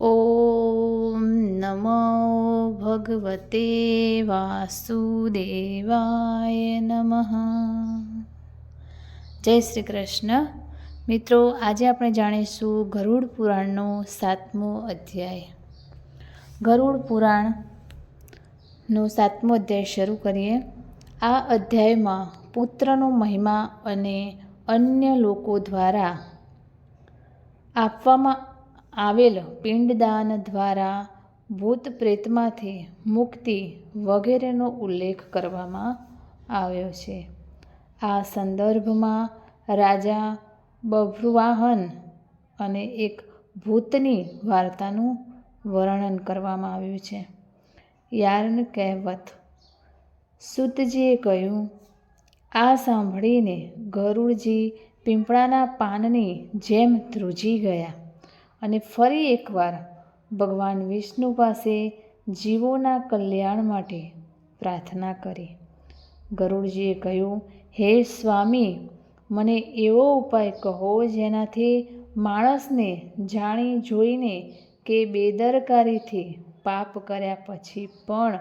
ઓમ નમો ભગવતે વાસુદેવાય નમઃ. જય શ્રી કૃષ્ણ. મિત્રો, આજે આપણે જાણીશું ગરુડ પુરાણનો 7મો અધ્યાય. ગરુડ પુરાણનો 7મો અધ્યાય શરૂ કરીએ. આ અધ્યાયમાં પુત્રનો મહિમા અને અન્ય લોકો દ્વારા આપવામાં આવેલ પિંડદાન દ્વારા ભૂત પ્રેતમાંથી મુક્તિ વગેરેનો ઉલ્લેખ કરવામાં આવ્યો છે. આ સંદર્ભમાં રાજા બભ્રુવાહન અને એક ભૂતની વાર્તાનું વર્ણન કરવામાં આવ્યું છે. યાર્ન કહેવત. સૂતજીએ કહ્યું, આ સાંભળીને ગરુડજી પીપળાના પાનની જેમ ધ્રુજી ગયા અને ફરી એકવાર ભગવાન વિષ્ણુ પાસે જીવોના કલ્યાણ માટે પ્રાર્થના કરી. ગરુડજીએ કહ્યું, હે સ્વામી, મને એવો ઉપાય કહો જેનાથી માણસને જાણી જોઈને કે બેદરકારીથી પાપ કર્યા પછી પણ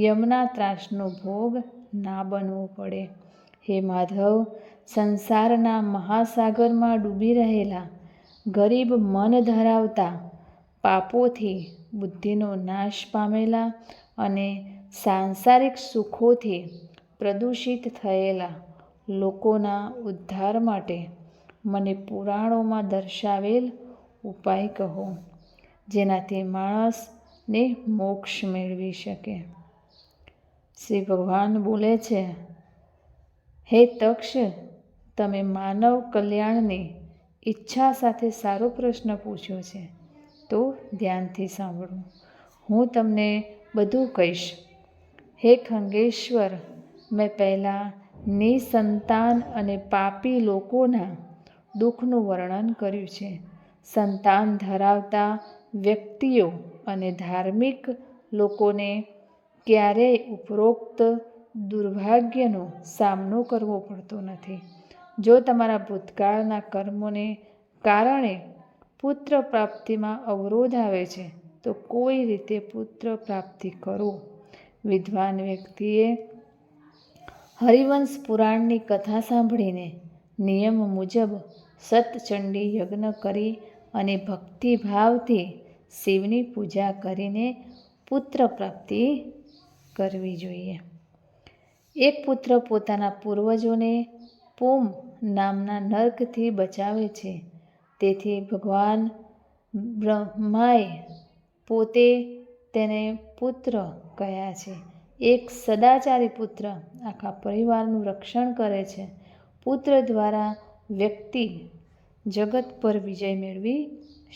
યમના ત્રાસનો ભોગ ના બનવો પડે. હે માધવ, સંસારના મહાસાગરમાં ડૂબી રહેલા ગરીબ મન ધરાવતા, પાપોથી બુદ્ધિનો નાશ પામેલા અને સાંસારિક સુખોથી પ્રદૂષિત થયેલા લોકોના ઉદ્ધાર માટે મને પુરાણોમાં દર્શાવેલ ઉપાય કહો, જેનાથી માણસને મોક્ષ મેળવી શકે. શ્રી ભગવાન બોલે છે, હે તક્ષ, તમે માનવ કલ્યાણની ઈચ્છા સાથે સારો પ્રશ્ન પૂછ્યો છે, તો ધ્યાનથી સાંભળો. હું તમને બધું કહીશ. હે ખંગેશ્વર, મેં પહેલાં નિસંતાન અને પાપી લોકોના દુઃખનું વર્ણન કર્યું છે. સંતાન ધરાવતા વ્યક્તિઓ અને ધાર્મિક લોકોને ક્યારેય ઉપરોક્ત દુર્ભાગ્યનો સામનો કરવો પડતો નથી. જો તમારા ભૂતકાળના કર્મોને કારણે પુત્ર પ્રાપ્તિમાં અવરોધ આવે છે, તો કોઈ રીતે પુત્ર પ્રાપ્તિ કરો. વિદ્વાન વ્યક્તિએ હરિવંશ પુરાણની કથા સાંભળીને નિયમ મુજબ સતચંડી યજ્ઞ કરી અને ભક્તિભાવથી શિવની પૂજા કરીને પુત્ર પ્રાપ્તિ કરવી જોઈએ. એક પુત્ર પોતાના પૂર્વજોને પૂમ નામના નર્કથી બચાવે છે. તેથી ભગવાન બ્રહ્માએ પોતે તેને પુત્ર કહ્યા છે. એક સદાચારી પુત્ર આખા પરિવારનું રક્ષણ કરે છે. પુત્ર દ્વારા વ્યક્તિ જગત પર વિજય મેળવી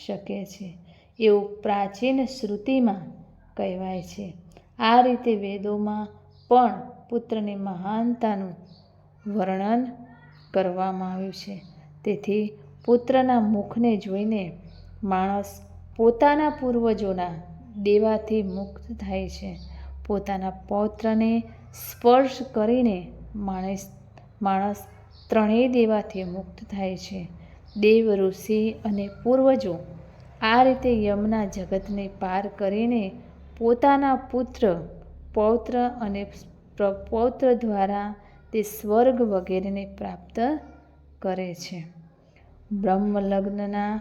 શકે છે, એવું પ્રાચીન શ્રુતિમાં કહેવાય છે. આ રીતે વેદોમાં પણ પુત્રની મહાનતાનું વર્ણન કરવામાં આવ્યું છે. તેથી પુત્રના મુખને જોઈને માણસ પોતાના પૂર્વજોના દેવાથી મુક્ત થાય છે. પોતાના પૌત્રને સ્પર્શ કરીને માણસ ત્રણેય દેવાથી મુક્ત થાય છે. દેવ, ઋષિ અને પૂર્વજો આ રીતે યમના જગતને પાર કરીને પોતાના પુત્ર, પૌત્ર અને પ્રપૌત્ર દ્વારા તે સ્વર્ગ વગેરેને પ્રાપ્ત કરે છે. બ્રહ્મલગ્નના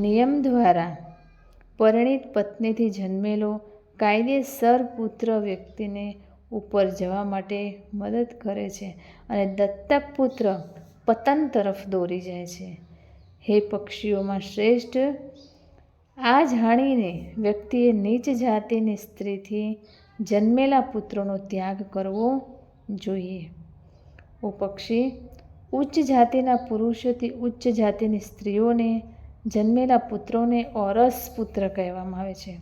નિયમ દ્વારા પરિણીત પત્નીથી જન્મેલો કાયદેસર પુત્ર વ્યક્તિને ઉપર જવા માટે મદદ કરે છે અને દત્તક પુત્ર પતન તરફ દોરી જાય છે. હે પક્ષીઓમાં શ્રેષ્ઠ, આ જાણીને વ્યક્તિએ નીચ જાતિની સ્ત્રીથી જન્મેલા પુત્રોનો ત્યાગ કરવો જોઈએ. ઓ પક્ષી, ઉચ્ચ જાતિના પુરુષોથી ઉચ્ચ જાતિની સ્ત્રીઓને જન્મેલા પુત્રોને ઓરસ પુત્ર કહેવામાં આવે છે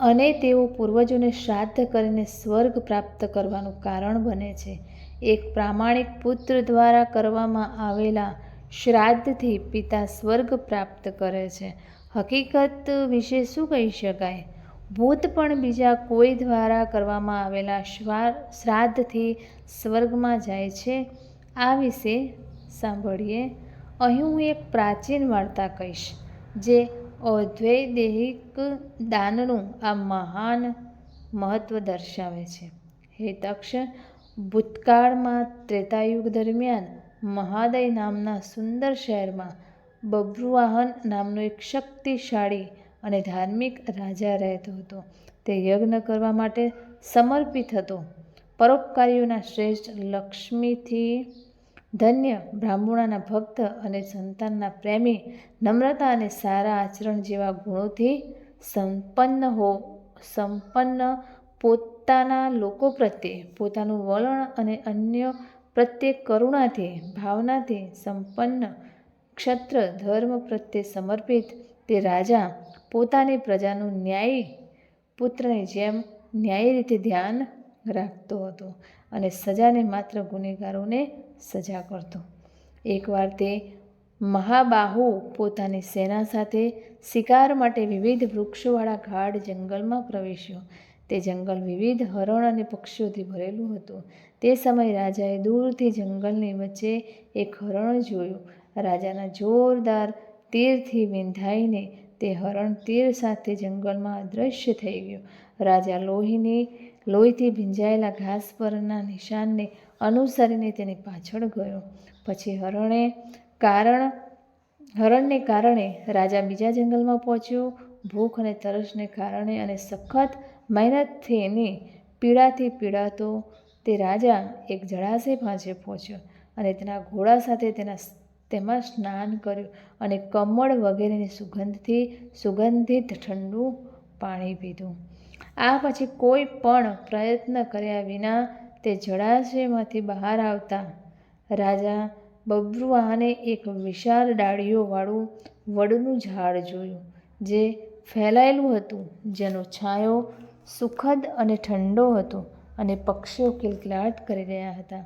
અને તેઓ પૂર્વજોને શ્રાદ્ધ કરીને સ્વર્ગ પ્રાપ્ત કરવાનું કારણ બને છે. એક પ્રામાણિક પુત્ર દ્વારા કરવામાં આવેલા શ્રાદ્ધથી પિતા સ્વર્ગ પ્રાપ્ત કરે છે. હકીકત વિશે શું કહી શકાય? ભૂત પણ બીજા કોઈ દ્વારા કરવામાં આવેલા શ્રાદ્ધથી સ્વર્ગમાં જાય છે. આ વિશે સાંભળીએ. અહીં હું એક પ્રાચીન વાર્તા કહીશ, જે ઔદ્વૈદેહિક દાનનું આ મહાન મહત્વ દર્શાવે છે. હે તક્ષ, ભૂતકાળમાં ત્રેતાયુગ દરમિયાન મહાદય નામના સુંદર શહેરમાં બભ્રુવાહન નામનો એક શક્તિશાળી અને ધાર્મિક રાજા રહેતો હતો. તે યજ્ઞ કરવા માટે સમર્પિત હતો. પરોપકારીઓના શ્રેષ્ઠ, લક્ષ્મીથી ધન્ય, બ્રાહ્મણોના ભક્ત અને સંતાનના પ્રેમી, નમ્રતા અને સારા આચરણ જેવા ગુણોથી સંપન્ન, પોતાના લોકો પ્રત્યે પોતાનું વલણ અને અન્યો પ્રત્યે કરુણાથી ભાવનાથી સંપન્ન, ક્ષત્ર ધર્મ પ્રત્યે સમર્પિત, તે રાજા પોતાની પ્રજાનું ન્યાયી પુત્રની જેમ ન્યાયી રીતે ધ્યાન રાખતો હતો અને સજાને માત્ર ગુનેગારોને સજા કરતો. એકવાર તે મહાબાહુ પોતાની સેના સાથે શિકાર માટે વિવિધ વૃક્ષોવાળા ગાઢ જંગલમાં પ્રવેશ્યો. તે જંગલ વિવિધ હરણ અને પક્ષીઓથી ભરેલું હતું. તે સમયે રાજાએ દૂરથી જંગલની વચ્ચે એક હરણ જોયું. રાજાના જોરદાર તીરથી વિંધાઈને તે હરણ તીર સાથે જંગલમાં અદૃશ્ય થઈ ગયું. રાજા લોહીથી ભીંજાયેલા ઘાસ પરના નિશાનને અનુસરીને તેની પાછળ ગયો. પછી હરણને કારણે રાજા બીજા જંગલમાં પહોંચ્યો. ભૂખ અને તરસને કારણે અને સખત મહેનતની પીડાથી પીડાતો તે રાજા એક જળાશય પાસે પહોંચ્યો અને તેના ઘોડા સાથે તેમાં સ્નાન કર્યું અને કમળ વગેરેની સુગંધિત ઠંડુ પાણી પીધું. આ પછી કોઈ પણ પ્રયત્ન કર્યા વિના તે જળાશયમાંથી બહાર આવતા રાજા બભ્રુવાહને એક વિશાળ ડાળીઓવાળું વડનું ઝાડ જોયું, જે ફેલાયેલું હતું, જેનો છાંયો સુખદ અને ઠંડો હતો અને પક્ષીઓ કિલકિલાટ કરી રહ્યા હતા.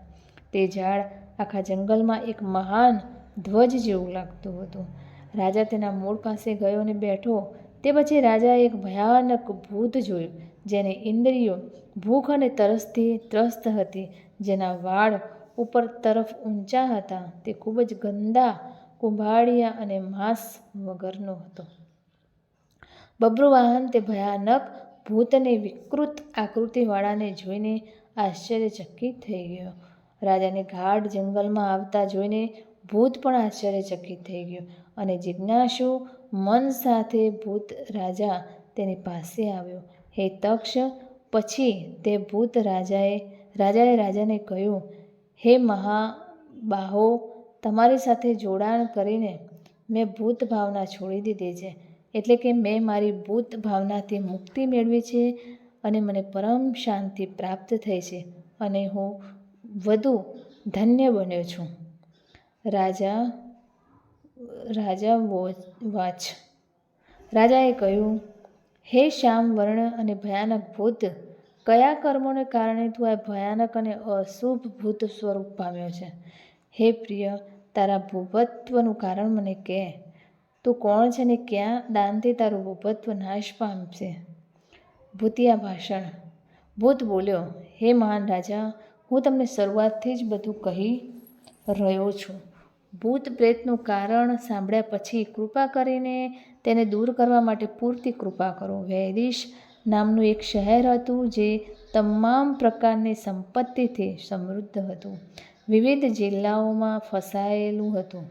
તે ઝાડ આખા જંગલમાં એક મહાન ધ્વજ જેવું લાગતું હતું. રાજા તેના મૂળ પાસે ગયો અને બેઠો. તે પછી રાજાએ એક ભયાનક ભૂત જોયું, જેની ઇન્દ્રિયો ભૂખ અને તરસથી ત્રસ્ત હતી, જેના વાળ ઉપર તરફ ઊંચા હતા. તે ખૂબ જ ગંદા, કુંભાળિયા અને માંસ વગરનો હતો. બભ્રુવાહન તે ભયાનક ભૂતને વિકૃત આકૃતિવાળાને જોઈને આશ્ચર્યચકિત થઈ ગયો. રાજાને ગાઢ જંગલમાં આવતા જોઈને ભૂત પણ આશ્ચર્યચકિત થઈ ગયો અને જિજ્ઞાસુ મન સાથે ભૂત રાજા તેની પાસે આવ્યો. હે તક્ષ, પછી તે ભૂત રાજાએ રાજાને કહ્યું, હે મહાબાહો, તમારી સાથે જોડાણ કરીને મેં ભૂત ભાવના છોડી દીધી છે. એટલે કે મેં મારી ભૂત ભાવનાથી મુક્તિ મેળવી છે અને મને પરમ શાંતિ પ્રાપ્ત થઈ છે અને હું વધુ ધન્ય બન્યો છું. રાજાએ કહ્યું, હે શ્યામ વર્ણ અને ભયાનક ભૂત, કયા કર્મોને કારણે તું આ ભયાનક અને અશુભ ભૂત સ્વરૂપ પામ્યો છે? હે પ્રિય, તારા ભૂપત્વનું કારણ મને કહે. તું કોણ છે અને કયા દાનથી તારું ભૂપત્વ નાશ પામશે? ભૂતિયા ભાષણ. ભૂત બોલ્યો, હે મહાન રાજા, હું તમને શરૂઆતથી જ બધું કહી રહ્યો છું. ભૂત પ્રેતનું કારણ સાંભળ્યા પછી કૃપા કરીને તેને દૂર કરવા માટે પૂરતી કૃપા કરો. વૈદિશ નામનું એક શહેર હતું, જે તમામ પ્રકારની સંપત્તિથી સમૃદ્ધ હતું. વિવિધ જિલ્લાઓમાં ફસાયેલું હતું.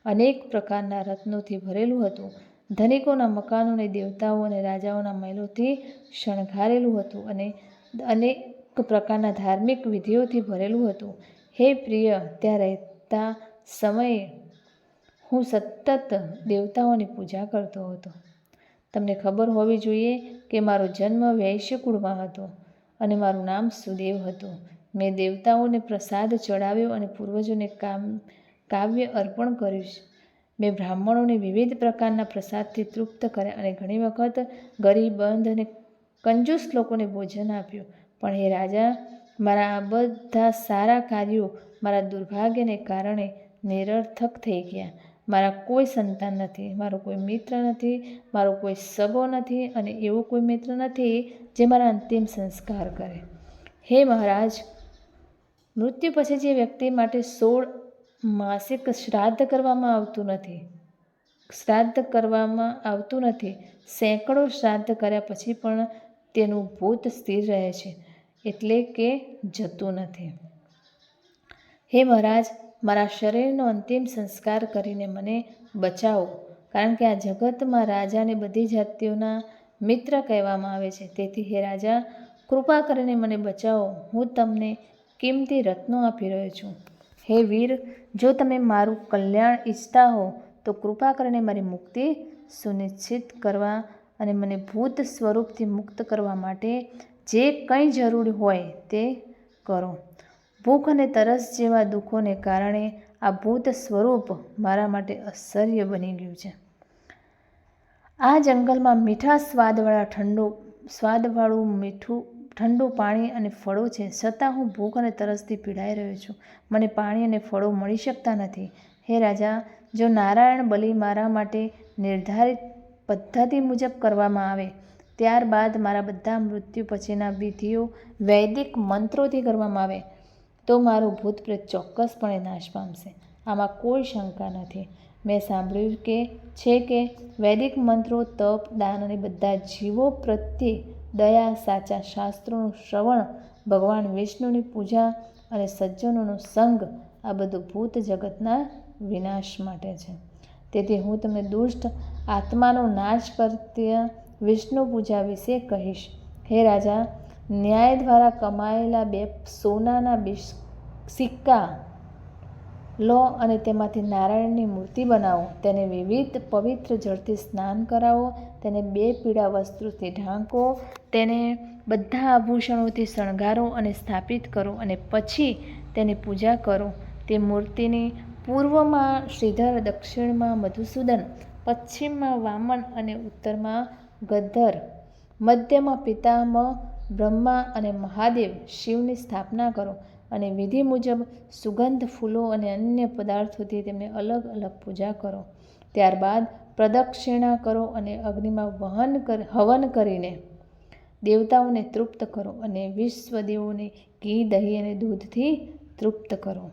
અનેક પ્રકારના રત્નોથી ભરેલું હતું. ધનિકોના મકાનો અને દેવતાઓ અને રાજાઓના મહેલોથી શણગારેલું હતું અને અનેક પ્રકારના ધાર્મિક વિધિઓથી ભરેલું હતું. હે પ્રિય, ત્યાં રહેતા સમયે હું સતત દેવતાઓની પૂજા કરતો હતો. તમને ખબર હોવી જોઈએ કે મારો જન્મ વૈશ્ય કુળમાં હતો અને મારું નામ સુદેવ હતું. મેં દેવતાઓને પ્રસાદ ચડાવ્યો અને પૂર્વજોને કાવ્ય અર્પણ કર્યું. મેં બ્રાહ્મણોને વિવિધ પ્રકારના પ્રસાદથી તૃપ્ત કર્યા અને ઘણી વખત ગરીબ, બંધ અને કંજૂસ લોકોને ભોજન આપ્યું. પણ હે રાજા, મારા આ બધા સારા કાર્યો મારા દુર્ભાગ્યને કારણે નિરર્થક થઈ ગયા. મારા કોઈ સંતાન નથી, મારો કોઈ મિત્ર નથી, મારો કોઈ સગો નથી અને એવો કોઈ મિત્ર નથી જે મારા અંતિમ સંસ્કાર કરે. હે મહારાજ, મૃત્યુ પછી જે વ્યક્તિ માટે 16 માસિક શ્રાદ્ધ કરવામાં આવતું નથી, શ્રાદ્ધ કરવામાં આવતું નથી. સેંકડો શ્રાદ્ધ કર્યા પછી પણ તેનું ભૂત સ્થિર રહે છે, એટલે કે જતું નથી. હે મહારાજ, મારા શરીરનો અંતિમ સંસ્કાર કરીને મને બચાવો, કારણ કે આ જગતમાં રાજાને બધી જાતિઓના મિત્ર કહેવામાં આવે છે. તેથી હે રાજા, કૃપા કરીને મને બચાવો. હું તમને કિંમતી રત્નો આપી રહ્યો છું. હે વીર, જો તમે મારું કલ્યાણ ઈચ્છતા હો તો કૃપા કરીને મારી મુક્તિ સુનિશ્ચિત કરવા અને મને ભૂત સ્વરૂપથી મુક્ત કરવા માટે જે કંઈ જરૂરી હોય તે કરો. ભૂખ અને તરસ જેવા દુઃખોને કારણે આ ભૂત સ્વરૂપ મારા માટે અસહ્ય બની ગયું છે. આ જંગલમાં મીઠા સ્વાદવાળું ઠંડુ પાણી અને ફળો છે, છતાં હું ભૂખ અને તરસથી પીડાઈ રહ્યો છું. મને પાણી અને ફળો મળી શકતા નથી. હે રાજા, જો નારાયણ બલિ મારા માટે નિર્ધારિત પદ્ધતિ મુજબ કરવામાં આવે, ત્યારબાદ મારા બધા મૃત્યુ પછીના વિધિઓ વૈદિક મંત્રોથી કરવામાં આવે, તો મારું ભૂત પ્રેત ચોક્કસપણે નાશ પામશે. આમાં કોઈ શંકા નથી. મેં સાંભળ્યું છે કે વૈદિક મંત્રો, તપ, દાન અને બધા જીવો પ્રત્યે દયા, સાચા શાસ્ત્રોનું શ્રવણ, ભગવાન વિષ્ણુની પૂજા અને સજ્જનોનો સંગ, આ બધું ભૂત જગતના વિનાશ માટે છે. તેથી હું તમને દુષ્ટ આત્માનો નાશ કરતી વિષ્ણુ પૂજા વિશે કહીશ. હે રાજા, ન્યાય દ્વારા કમાયેલા 2 સોનાના સિક્કા લો અને તેમાંથી નારાયણની મૂર્તિ બનાવો. તેને વિવિધ પવિત્ર જળથી સ્નાન કરાવો. તેને 2 પીળા વસ્ત્રોથી ઢાંકો. તેને બધા આભૂષણોથી શણગારો અને સ્થાપિત કરો, અને પછી તેની પૂજા કરો. તે મૂર્તિની પૂર્વમાં શ્રીધર, દક્ષિણમાં મધુસૂદન, પશ્ચિમમાં વામન અને ઉત્તરમાં ગદ્ધર, મધ્યમાં પિતામહ બ્રહ્મા અને મહાદેવ શિવની સ્થાપના કરો, અને વિધિ મુજબ સુગંધ, ફૂલો અને અન્ય પદાર્થોથી તેમને અલગ અલગ પૂજા કરો. ત્યારબાદ પ્રદક્ષિણા કરો અને અગ્નિમાં હવન કરીને દેવતાઓને તૃપ્ત કરો, અને વિશ્વદેવોને ઘી, દહીં અને દૂધથી તૃપ્ત કરો.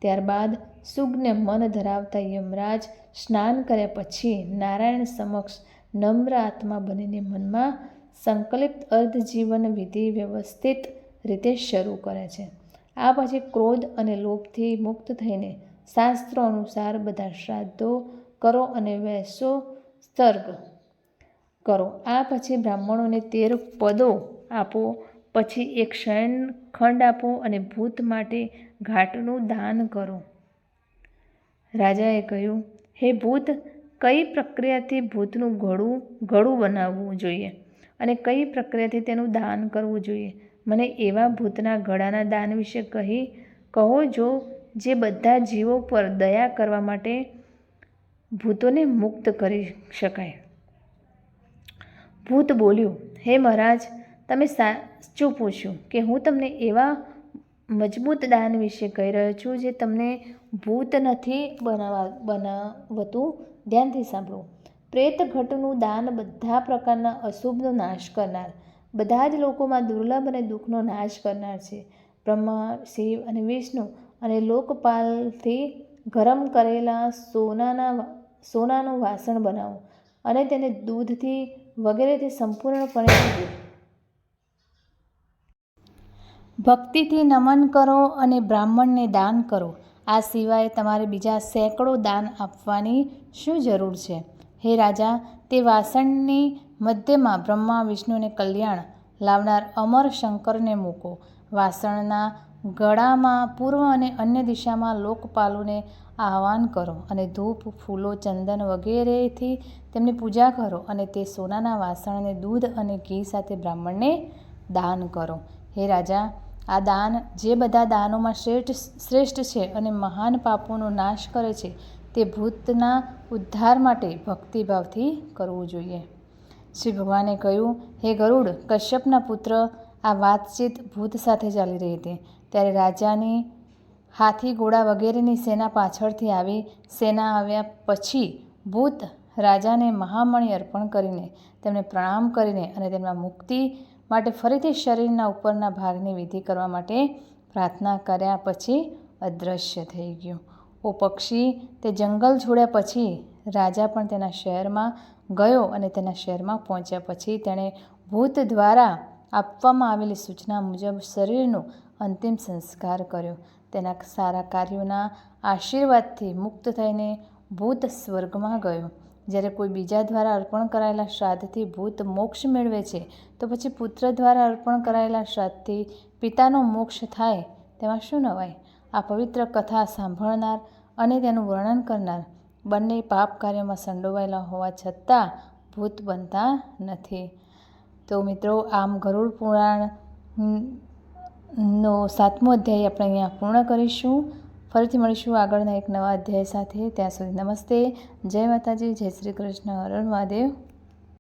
ત્યારબાદ સુજ્ઞ મન ધરાવતા યમરાજ સ્નાન કર્યા પછી નારાયણ સમક્ષ નમ્ર આત્મા બનીને મનમાં સંકલ્પિત અર્ધજીવન વિધિ વ્યવસ્થિત રીતે શરૂ કરે છે. આ પછી ક્રોધ અને લોભથી મુક્ત થઈને શાસ્ત્રો અનુસાર બધા શ્રાદ્ધો કરો અને વૈશોત્સર્ગ કરો. આ પછી બ્રાહ્મણોને 13 પદો આપો. પછી એક શયનખંડ આપો અને ભૂત માટે ઘાટનું દાન કરો. રાજાએ કહ્યું, હે ભૂત, કઈ પ્રક્રિયાથી ભૂતનું ગળું બનાવવું જોઈએ અને કઈ પ્રક્રિયાથી તેનું દાન કરવું જોઈએ? મને એવા ભૂતના ગળાના દાન વિશે કહો જે બધા જીવો પર દયા કરવા માટે ભૂતોને મુક્ત કરી શકાય. ભૂત બોલ્યું, હે મહારાજ, તમે સાચું પૂછ્યું કે હું તમને એવા મજબૂત દાન વિશે કહી રહ્યો છું જે તમને ભૂત નથી બનાવતું. ધ્યાનથી સાંભળો. પ્રેતઘટનું દાન બધા પ્રકારના અશુભનો નાશ કરનાર, બધા જ લોકોમાં દુર્લભ અને દુઃખનો નાશ કરનાર છે. બ્રહ્મા, શિવ અને વિષ્ણુ અને લોકપાલથી ગરમ કરેલા સોનાનું વાસણ બનાવો અને તેને દૂધથી વગેરેથી સંપૂર્ણપણે ભક્તિથી નમન કરો અને બ્રાહ્મણને દાન કરો. આ સિવાય તમારે બીજા સેંકડો દાન આપવાની શું જરૂર છે? હે રાજા, તે વાસણની મધ્યમાં બ્રહ્મા વિષ્ણુને કલ્યાણ લાવનાર અમર શંકરને મૂકો. વાસણના ગળામાં પૂર્વ અને અન્ય દિશામાં લોકપાલોને આહ્વાન કરો અને ધૂપ, ફૂલો, ચંદન વગેરેથી તેમની પૂજા કરો, અને તે સોનાના વાસણને દૂધ અને ઘી સાથે બ્રાહ્મણને દાન કરો. હે રાજા, આ દાન જે બધા દાનોમાં શ્રેષ્ઠ છે અને મહાન પાપોનો નાશ કરે છે, તે ભૂતના ઉદ્ધાર માટે ભક્તિભાવથી કરવું જોઈએ. શ્રી ભગવાને કહ્યું, હે ગરુડ, કશ્યપના પુત્ર, આ વાતચીત ભૂત સાથે ચાલી રહી હતી. ત્યારે રાજાની હાથી, ઘોડા વગેરેની સેના પાછળથી આવી. સેના આવ્યા પછી ભૂત રાજાને મહામણિ અર્પણ કરીને, તેમને પ્રણામ કરીને અને તેમના મુક્તિ માટે ફરીથી શરીરના ઉપરના ભાગની વિધિ કરવા માટે પ્રાર્થના કર્યા પછી અદૃશ્ય થઈ ગયું. ઓ પક્ષી, તે જંગલ છોડ્યા પછી રાજા પણ તેના શહેરમાં ગયો અને તેના શહેરમાં પહોંચ્યા પછી તેણે ભૂત દ્વારા આપવામાં આવેલી સૂચના મુજબ શરીરનો અંતિમ સંસ્કાર કર્યો. તેના સારા કાર્યોના આશીર્વાદથી મુક્ત થઈને ભૂત સ્વર્ગમાં ગયો. જ્યારે કોઈ બીજા દ્વારા અર્પણ કરાયેલા શ્રાદ્ધથી ભૂત મોક્ષ મેળવે છે તો પછી પુત્ર દ્વારા અર્પણ કરાયેલા શ્રાદ્ધથી પિતાનો મોક્ષ થાય તેમાં શું નવાઈ? આ પવિત્ર કથા સાંભળનાર અને તેનું વર્ણન કરનાર બંને પાપ કાર્યોમાં સંડોવાયેલા હોવા છતાં ભૂત બનતા નથી. તો મિત્રો, આમ ગરુડ પુરાણનો 7મો અધ્યાય આપણે અહીંયા પૂર્ણ કરીશું. ફરીથી મળીશું આગળના એક નવા અધ્યાય સાથે. ત્યાં સુધી નમસ્તે, જય માતાજી, જય શ્રી કૃષ્ણ, હર હર મહાદેવ.